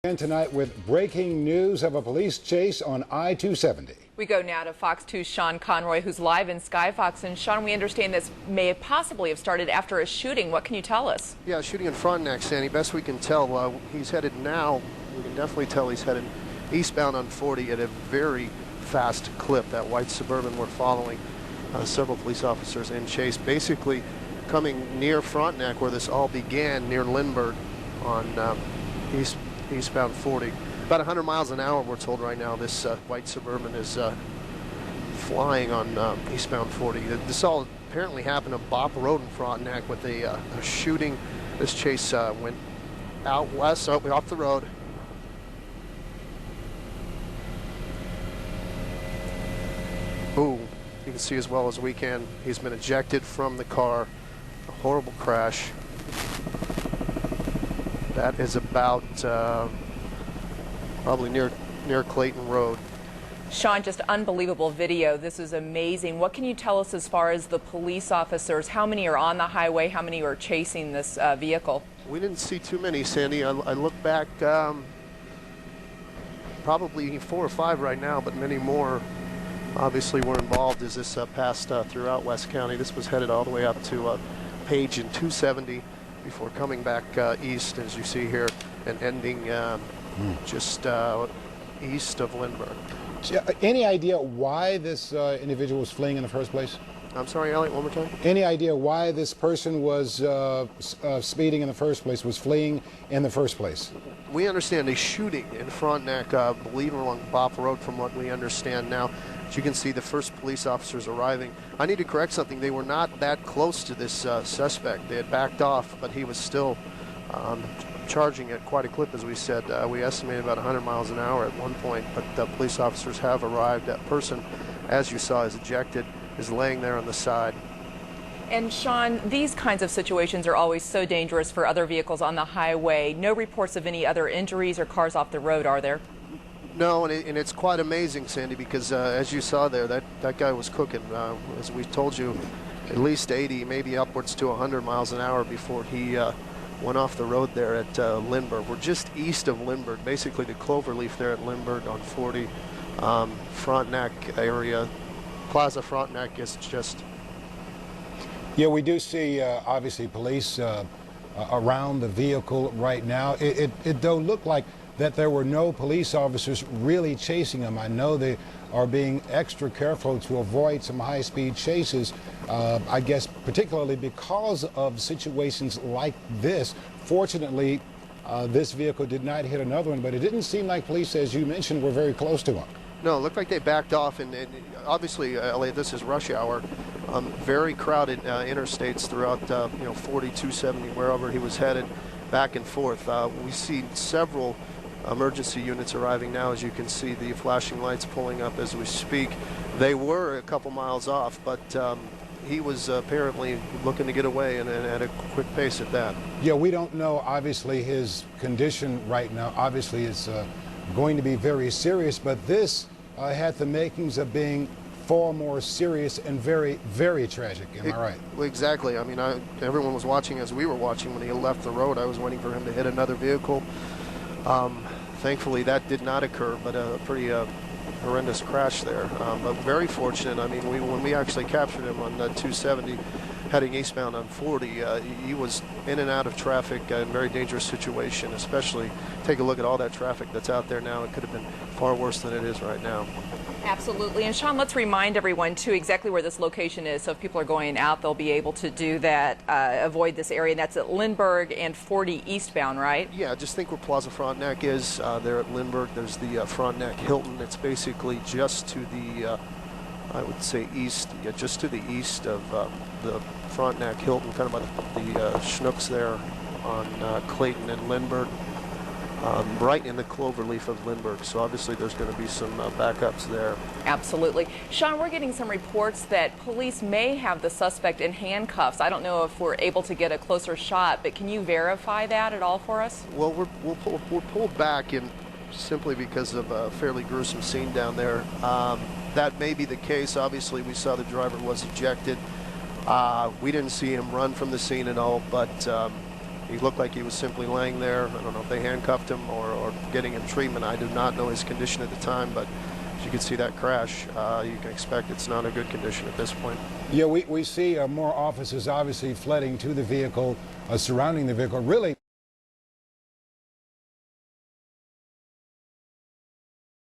And tonight with breaking news of a police chase on I-270. We go now to Fox 2's Sean Conroy, who's live in Skyfox. And Sean, we understand this may have possibly have started after a shooting. What can you tell us? Yeah, shooting in Frontenac, Sandy. Best we can tell, he's headed now. We can definitely tell he's headed eastbound on 40 at a very fast clip. That white Suburban we're following. Several police officers in chase, basically coming near Frontenac, where this all began, near Lindbergh on eastbound 40. About 100 miles an hour, we're told right now. This white Suburban is flying on eastbound 40. This all apparently happened on Bop Road in Frontenac with a shooting. This chase went out west, off the road. Boom. You can see as well as we can. He's been ejected from the car. A horrible crash. That is about probably near Clayton Road. Sean, just unbelievable video. This is amazing. What can you tell us as far as the police officers? How many are on the highway? How many are chasing this vehicle? We didn't see too many, Sandy. I look back, probably 4 or 5 right now, but many more obviously were involved as this passed throughout West County. This was headed all the way up to Page and 270 before coming back east, as you see here, and ending just east of Lindbergh. Any idea why this individual was fleeing in the first place? I'm sorry, Elliot, one more time? Any idea why this person was speeding in the first place, was fleeing in the first place? We understand a shooting in Frontenac, I believe along Bop Road, from what we understand now. As you can see, the first police officers arriving. I need to correct something. They were not that close to this suspect. They had backed off, but he was still charging at quite a clip, as we said. We estimated about 100 miles an hour at one point, but the police officers have arrived. That person, as you saw, is ejected, is laying there on the side. And Sean, these kinds of situations are always so dangerous for other vehicles on the highway. No reports of any other injuries or cars off the road, are there? No, and it's quite amazing, Sandy, because as you saw there, that guy was cooking. As we told you, at least 80, maybe upwards to 100 miles an hour before he went off the road there at Lindbergh. We're just east of Lindbergh, basically the cloverleaf there at Lindbergh on 40. Frontenac area, Plaza Frontenac is just... Yeah, we do see, obviously, police around the vehicle right now. It though looked like that there were no police officers really chasing them. I know they are being extra careful to avoid some high-speed chases, I guess particularly because of situations like this. Fortunately, this vehicle did not hit another one, but it didn't seem like police, as you mentioned, were very close to him. No, it looked like they backed off, and obviously, Elliot, this is rush hour. Very crowded interstates throughout, 40, 270, wherever he was headed, back and forth. We see several emergency units arriving now. As you can see, the flashing lights pulling up as we speak. They were a couple miles off, but he was apparently looking to get away, and at a quick pace at that. Yeah, we don't know, obviously, his condition right now. Obviously, it's going to be very serious, but this had the makings of being far more serious and very, very tragic. Am I right? Exactly. I mean, everyone was watching as we were watching when he left the road. I was waiting for him to hit another vehicle. Thankfully, that did not occur, but a pretty horrendous crash there. But very fortunate. I mean, when we actually captured him on 270, heading eastbound on 40, he was in and out of traffic, in a very dangerous situation, especially take a look at all that traffic that's out there now. It could have been far worse than it is right now. Absolutely. And Sean, let's remind everyone, too, exactly where this location is. So if people are going out, they'll be able to do that, avoid this area. And that's at Lindbergh and 40 eastbound, right? Yeah, just think where Plaza Frontenac is. There at Lindbergh, there's the Frontenac Hilton. It's basically just to the, I would say east, just to the east of the Frontenac Hilton, kind of by the Schnooks there on Clayton and Lindbergh. Right in the cloverleaf of Lindbergh, so obviously there's going to be some backups there. Absolutely. Sean, we're getting some reports that police may have the suspect in handcuffs. I don't know if we're able to get a closer shot, but can you verify that at all for us? Well, we're pulled back in simply because of a fairly gruesome scene down there. That may be the case. Obviously, we saw the driver was ejected. We didn't see him run from the scene at all, but He looked like he was simply laying there. I don't know if they handcuffed him or getting him treatment. I do not know his condition at the time, but as you can see that crash, you can expect it's not a good condition at this point. Yeah, we see more officers obviously flooding to the vehicle, surrounding the vehicle. Really.